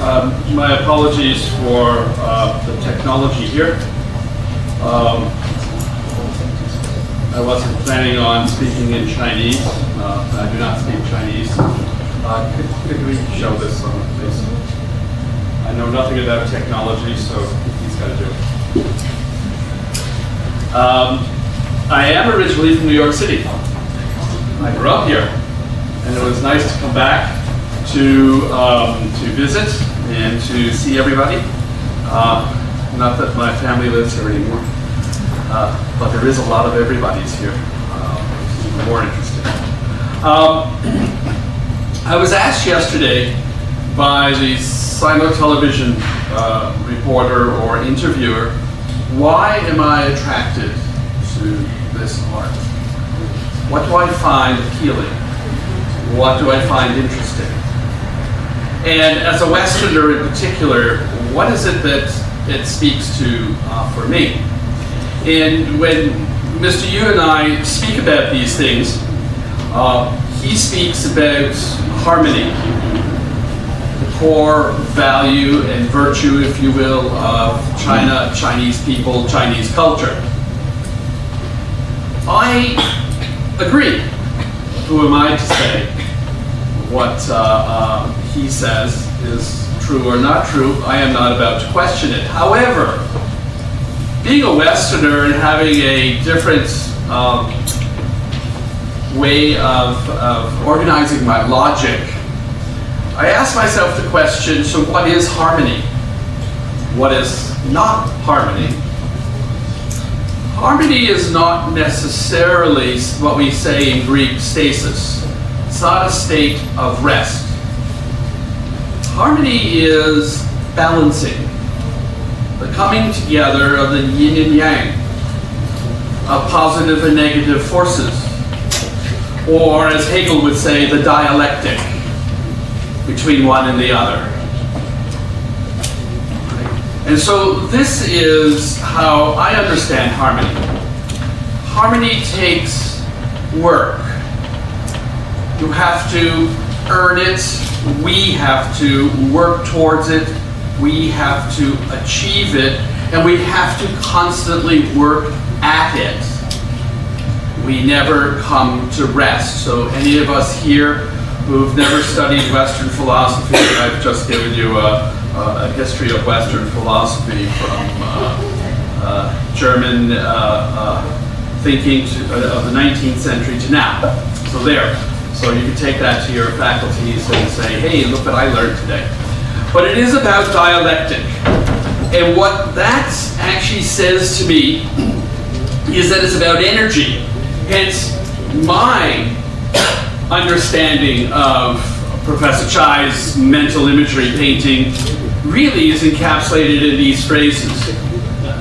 My apologies for the technology here. I wasn't planning on speaking in Chinese. I do not speak Chinese. Could we show this on, please? I know nothing about technology, so he's got to do it. I am originally from New York City. I grew up here, and it was nice to come back to visit and to see everybody. Not that my family lives here anymore, but there is a lot of everybody's here. It's even more interesting. I was asked yesterday by the Sino television reporter or interviewer, why am I attracted to this art? What do I find appealing? What do I find interesting? And as a Westerner in particular, what is it that it speaks to for me? And when Mr. Yu and I speak about these things, he speaks about harmony, the core value and virtue, if you will, of China, Chinese people, Chinese culture. I agree. Who am I to say what he says is true or not true? I am not about to question it. However, being a Westerner and having a different way of organizing my logic, I ask myself the question, so what is harmony? What is not harmony? Harmony is not necessarily what we say in Greek stasis. It's not a state of rest. Harmony is balancing, the coming together of the yin and yang, of positive and negative forces, or as Hegel would say, the dialectic between one and the other. And so this is how I understand harmony. Harmony takes work. You have to earn it. We have to work towards it. We have to achieve it. And we have to constantly work at it. We never come to rest. So any of us here who've never studied Western philosophy, I've just given you a history of Western philosophy from German thinking of the 19th century to now. So there. So you can take that to your faculties and say, hey, look what I learned today. But it is about dialectic. And what that actually says to me is that it's about energy. Hence, my understanding of Professor Chai's mental imagery painting really is encapsulated in these phrases.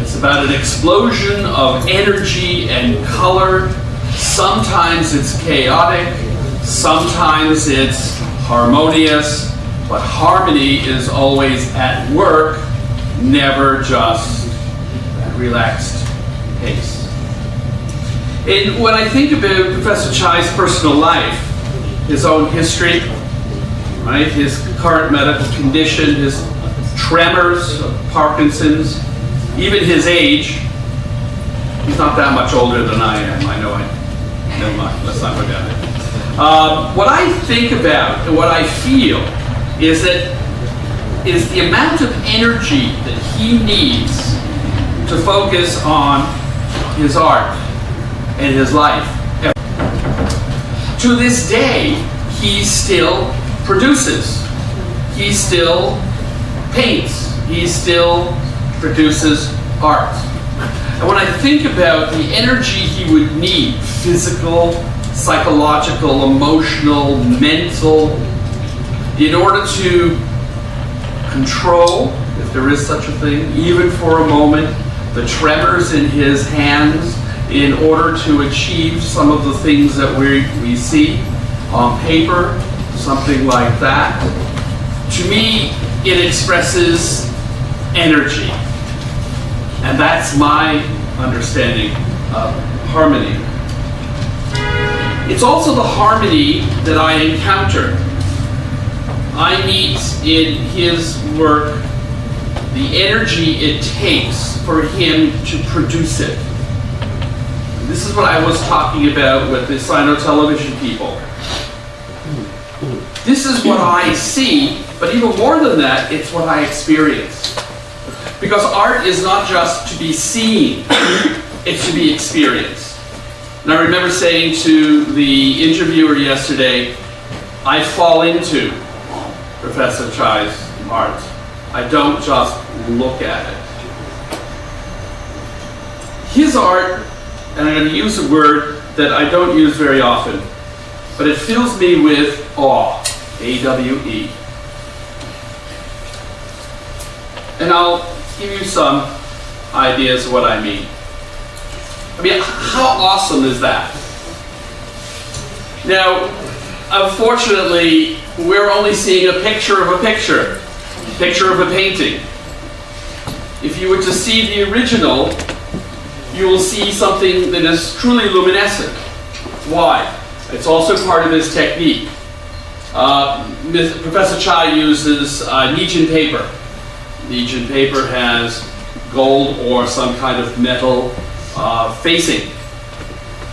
It's about an explosion of energy and color. Sometimes it's chaotic, sometimes it's harmonious, but harmony is always at work, never just at relaxed pace. And when I think about Professor Chai's personal life, his own history, right, his current medical condition, his tremors, Parkinson's, even his age. He's not that much older than I am. I know. Never mind. Let's not look at it. What I think about and what I feel is the amount of energy that he needs to focus on his art and his life. To this day, he still produces. He still paints. He still produces art. And when I think about the energy he would need, physical, psychological, emotional, mental, in order to control, if there is such a thing, even for a moment, the tremors in his hands, in order to achieve some of the things that we see on paper, something like that. To me, it expresses energy. And that's my understanding of harmony. It's also the harmony that I encounter I meet in his work the energy it takes for him to produce it. This is what I was talking about with the Sino-television people. This is what I see, but even more than that, it's what I experience. Because art is not just to be seen, it's to be experienced. And I remember saying to the interviewer yesterday, I fall into Professor Chai's art. I don't just look at it. His art, and I'm going to use a word that I don't use very often, but it fills me with awe, A-W-E. And I'll give you some ideas of what I mean. I mean, how awesome is that? Now, unfortunately, we're only seeing a picture of a picture of a painting. If you were to see the original, you will see something that is truly luminescent. Why? It's also part of his technique. Professor Chai uses Nietzschean paper. Nietzschean paper has gold or some kind of metal facing.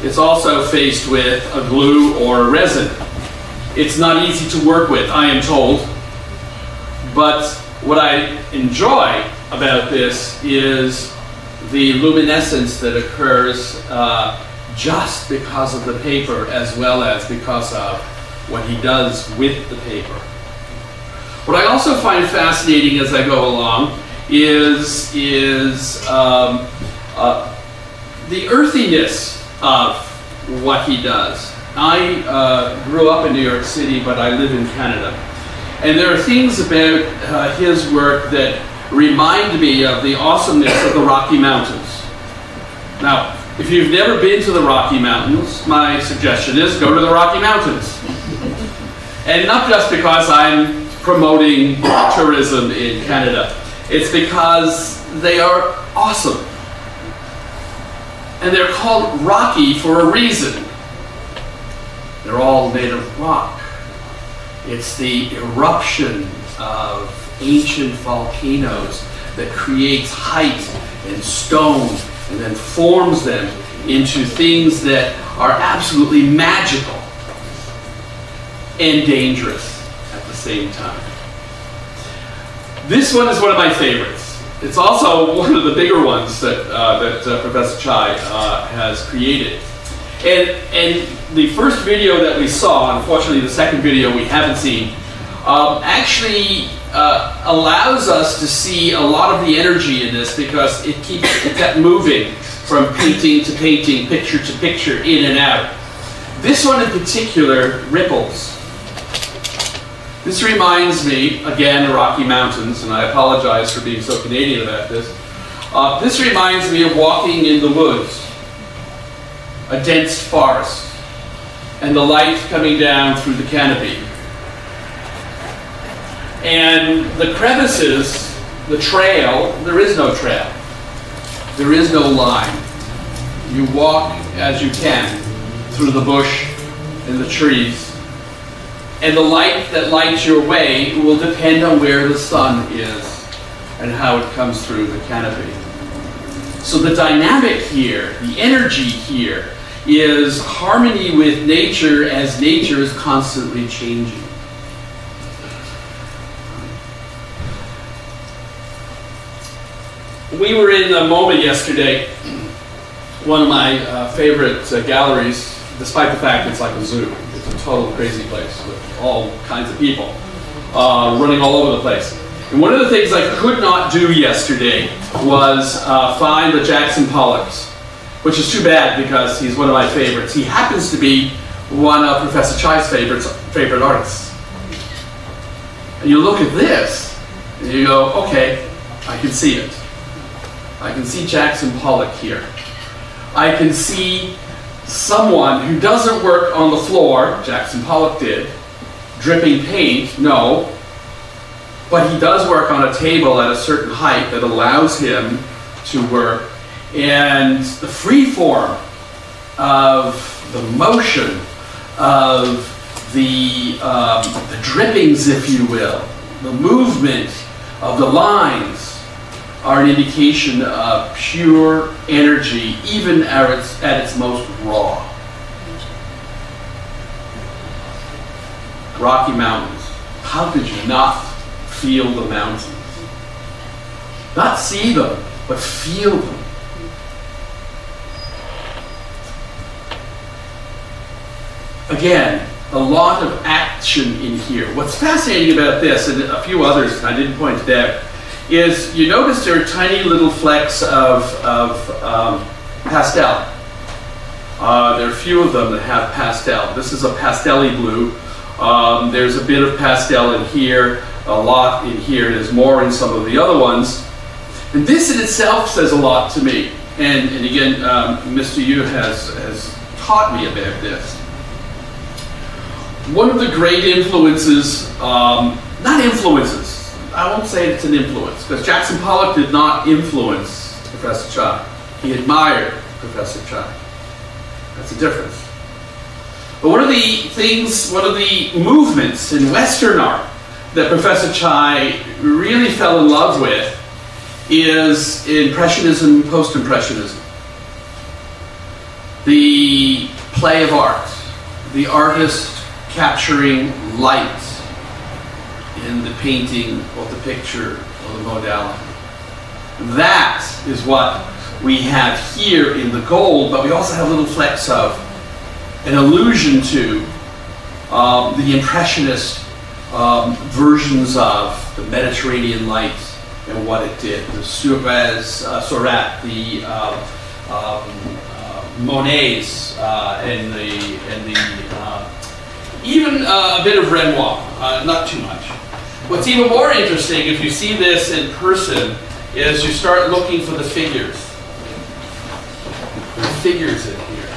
It's also faced with a glue or a resin. It's not easy to work with, I am told. But what I enjoy about this is the luminescence that occurs just because of the paper, as well as because of what he does with the paper. What I also find fascinating as I go along is the earthiness of what he does. I grew up in New York City, but I live in Canada. And there are things about his work that remind me of the awesomeness of the Rocky Mountains. Now, if you've never been to the Rocky Mountains, my suggestion is go to the Rocky Mountains. And not just because I'm promoting tourism in Canada. It's because they are awesome. And they're called Rocky for a reason. They're all made of rock. It's the eruption of ancient volcanoes that creates height and stone and then forms them into things that are absolutely magical and dangerous at the same time. This one is one of my favorites. It's also one of the bigger ones that Professor Chai has created. And the first video that we saw, unfortunately the second video we haven't seen, actually allows us to see a lot of the energy in this because it kept moving from painting to painting, picture to picture, in and out. This one in particular ripples. This reminds me, again, the Rocky Mountains, and I apologize for being so Canadian about this. This reminds me of walking in the woods, a dense forest, and the light coming down through the canopy. And the crevices, the trail, there is no trail. There is no line. You walk as you can through the bush and the trees. And the light that lights your way will depend on where the sun is and how it comes through the canopy. So the dynamic here, the energy here, is harmony with nature as nature is constantly changing. We were in a MoMA yesterday, one of my favorite galleries, despite the fact it's like a zoo. It's a total crazy place with all kinds of people running all over the place. And one of the things I could not do yesterday was find the Jackson Pollocks, which is too bad because he's one of my favorites. He happens to be one of Professor Chai's favorite artists. And you look at this, and you go, okay, I can see it. I can see Jackson Pollock here. I can see someone who doesn't work on the floor, Jackson Pollock did, dripping paint, no, but he does work on a table at a certain height that allows him to work. And the free form of the motion of the drippings, if you will, the movement of the lines are an indication of pure energy, even at its most raw. Rocky Mountains. How could you not feel the mountains? Not see them, but feel them. Again, a lot of action in here. What's fascinating about this, and a few others, and I didn't point it out, is you notice there are tiny little flecks of pastel. There are a few of them that have pastel. This is a pastel-y blue. There's a bit of pastel in here, a lot in here. There's more in some of the other ones. And this in itself says a lot to me. And again, Mr. Yu has taught me about this. One of the great influences, not influences, I won't say it's an influence, because Jackson Pollock did not influence Professor Chai. He admired Professor Chai. That's a difference. But one of the movements in Western art that Professor Chai really fell in love with is Impressionism, Post-Impressionism. The play of art, the artist capturing light in the painting or the picture or the modality. That is what we have here in the gold, but we also have little flecks of an allusion to the Impressionist versions of the Mediterranean light and what it did. The Surat, the Monets, and even a bit of Renoir, not too much. What's even more interesting, if you see this in person, is you start looking for the figures. There are figures in here.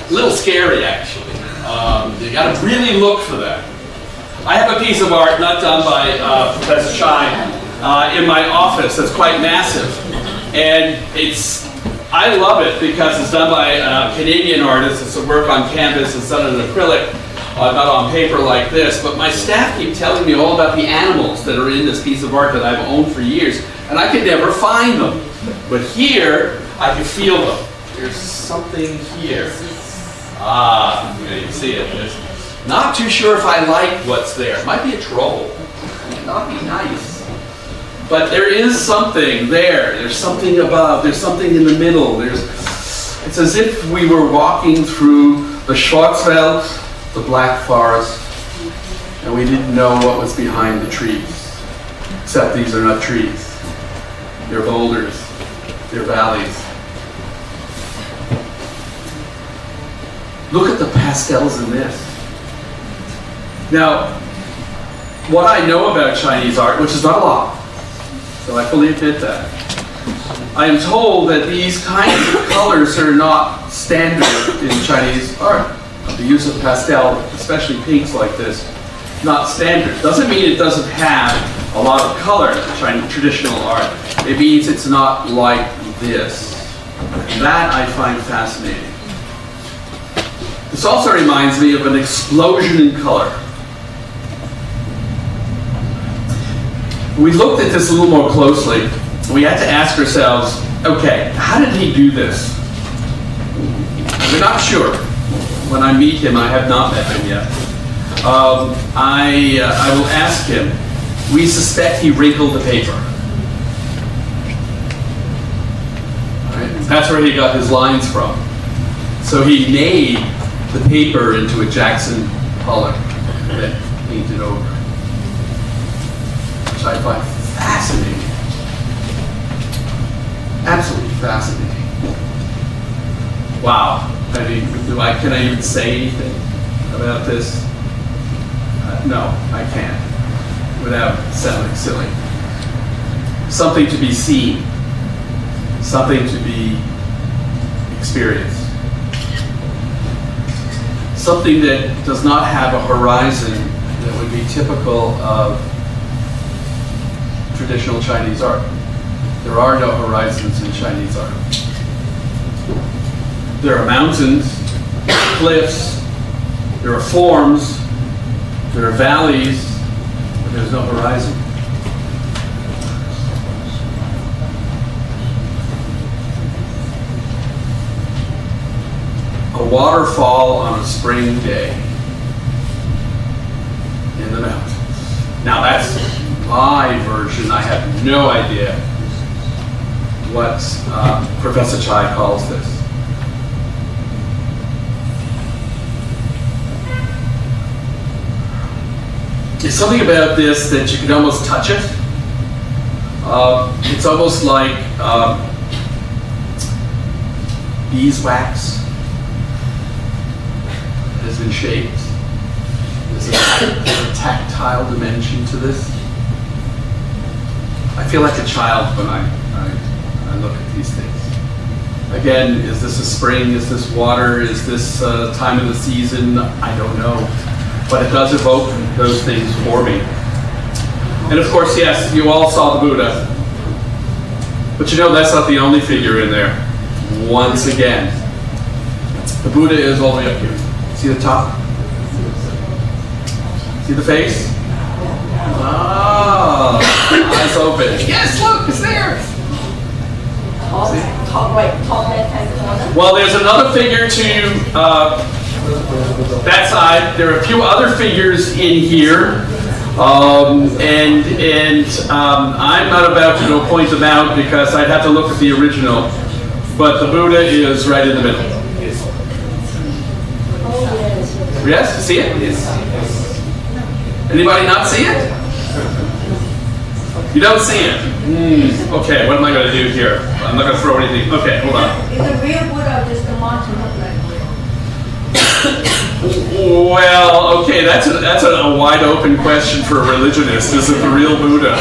A little scary, actually. You got to really look for that. I have a piece of art not done by Professor Chai in my office that's quite massive, and I love it because it's done by a Canadian artist. It's a work on canvas. It's done in acrylic, not on paper like this. But my staff keep telling me all about the animals that are in this piece of art that I've owned for years, and I could never find them. But here, I can feel them. There's something here. You can see it. Not too sure if I like what's there. It might be a troll. It might not be nice. But there is something there. There's something above. There's something in the middle. It's as if we were walking through the Schwarzwald, the Black Forest, and we didn't know what was behind the trees. Except these are not trees. They're boulders. They're valleys. Look at the pastels in this. Now, what I know about Chinese art, which is not a lot, so I fully admit that, I am told that these kinds of colors are not standard in Chinese art. The use of pastel, especially pinks like this, not standard. Doesn't mean it doesn't have a lot of color in Chinese traditional art. It means it's not like this. That I find fascinating. This also reminds me of an explosion in color. We looked at this a little more closely. We had to ask ourselves, okay, how did he do this? We're not sure. When I meet him, I have not met him yet. I will ask him. We suspect he wrinkled the paper. All right? That's where he got his lines from. So he made the paper into a Jackson Pollock and then painted over. Which I find fascinating. Absolutely fascinating. Wow. I mean, can I even say anything about this? No, I can't. Without sounding silly. Something to be seen. Something to be experienced. Something that does not have a horizon that would be typical of traditional Chinese art. There are no horizons in Chinese art. There are mountains, cliffs, There are forms, there are valleys, but there's no horizon. A waterfall on a spring day in the mountains. Now that's my version. I have no idea what Professor Chai calls this. There's something about this that you can almost touch it. It's almost like beeswax has been shaped. There's a tactile dimension to this. I feel like a child when I look at these things. Again, is this a spring? Is this water? Is this time of the season? I don't know. But it does evoke those things for me. And of course, yes, you all saw the Buddha. But you know, that's not the only figure in there. Once again, the Buddha is all the way up here. See the top? See the face? Ah, eyes open. Yes, look, it's there. Top right, top left-hand corner. Well, there's another figure to that side. There are a few other figures in here, I'm not about to go point them out because I'd have to look at the original. But the Buddha is right in the middle. Yes, see it? Anybody not see it? You don't see it? Okay, what am I going to do here? I'm not going to throw anything. Okay, hold on. Is the real Buddha just the mountain look like? Well, okay, that's a wide open question for a religionist. Is it the real Buddha?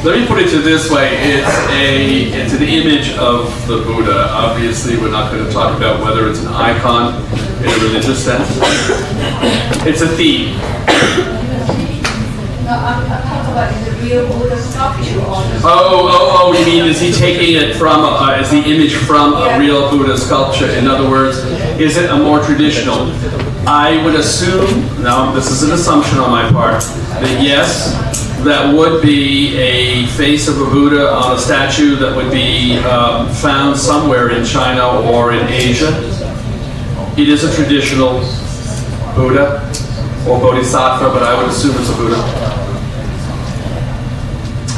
Let me put it this way: it's an image of the Buddha. Obviously, we're not going to talk about whether it's an icon in a religious sense. It's a theme. No, I'm talking about is the real Buddha sculpture or the You mean is he taking it from, is the image from a real Buddha sculpture? In other words, is it a more traditional? I would assume, now this is an assumption on my part, that yes, that would be a face of a Buddha on a statue that would be found somewhere in China or in Asia. It is a traditional Buddha or Bodhisattva, but I would assume it's a Buddha.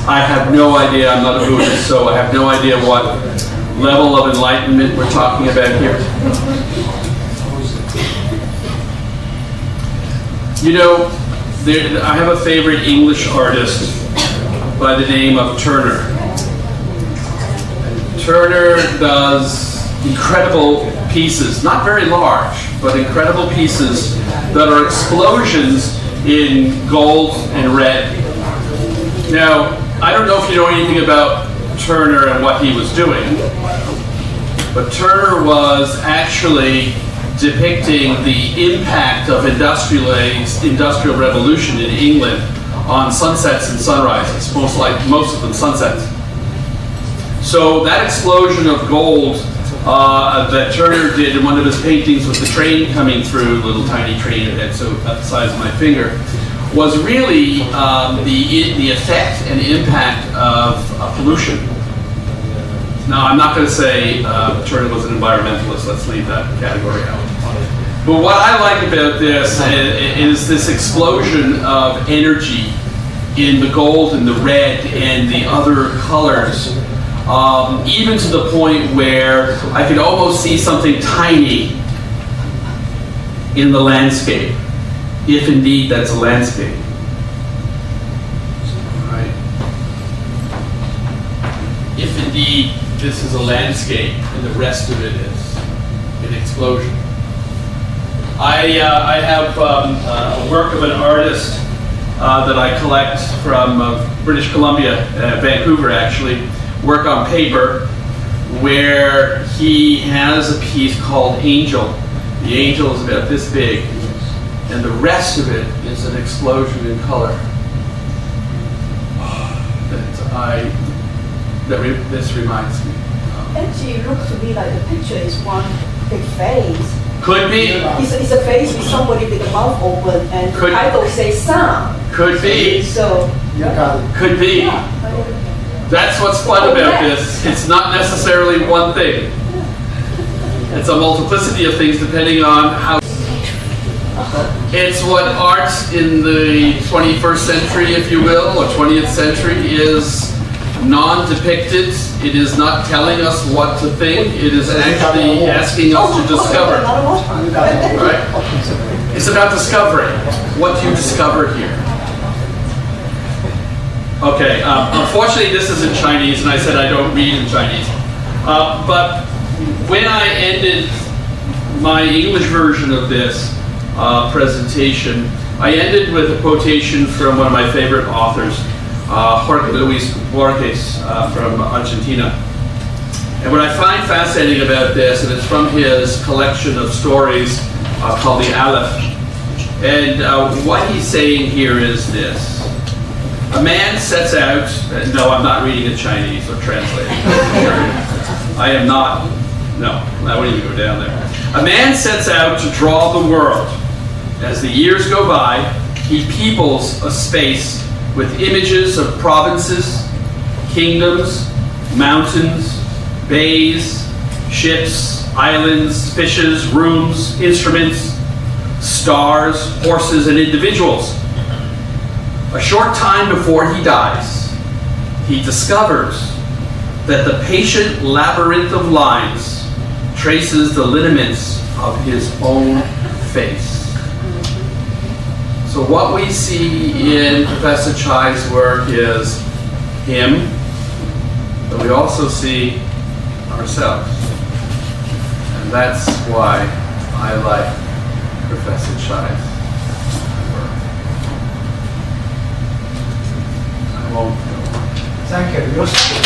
I have no idea, I'm not a Buddhist, so I have no idea what level of enlightenment we're talking about here. You know, I have a favorite English artist by the name of Turner. Turner does incredible pieces, not very large, but incredible pieces that are explosions in gold and red. Now, I don't know if you know anything about Turner and what he was doing, but Turner was actually depicting the impact of industrial revolution in England on sunsets and sunrises, most of them sunsets. So that explosion of gold that Turner did in one of his paintings with the train coming through, little tiny train it had so about the size of my finger, was really the effect and impact of pollution. Now, I'm not going to say Turner was an environmentalist. Let's leave that category out. But what I like about this is this explosion of energy in the gold and the red and the other colors, even to the point where I could almost see something tiny in the landscape, if indeed that's a landscape. Right. If indeed this is a landscape and the rest of it is an explosion. I have a work of an artist that I collect from British Columbia, Vancouver actually, work on paper, where he has a piece called Angel. The angel is about this big, and the rest of it is an explosion in color. This reminds me. Actually, it looks to me like the picture is one big face. Could be, It's a face with somebody with the mouth open and the Could- title says sound. could be, So, You got it. could be. yeah. That's what's fun about this. It's not necessarily one thing. It's a multiplicity of things depending on how. It's what art in the 21st century, if you will, or 20th century, is non-depicted. It is not telling us what to think. It is actually asking us to discover. You got it. Right? It's about discovering. What do you discover here? Okay, unfortunately this is in Chinese, and I said I don't read in Chinese. But when I ended my English version of this presentation, I ended with a quotation from one of my favorite authors, Jorge Luis Borges from Argentina. And what I find fascinating about this, and it's from his collection of stories called The Aleph, and what he's saying here is this. A man sets out, no, I'm not reading in Chinese or translating. I am not, no, I wouldn't even go down there. A man sets out to draw the world. As the years go by, he peoples a space with images of provinces, kingdoms, mountains, bays, ships, islands, fishes, rooms, instruments, stars, horses, and individuals. A short time before he dies, he discovers that the patient labyrinth of lines traces the lineaments of his own face. So what we see in Professor Chai's work is him, but we also see ourselves. And that's why I like Professor Chai's work. I won't go on. Thank you.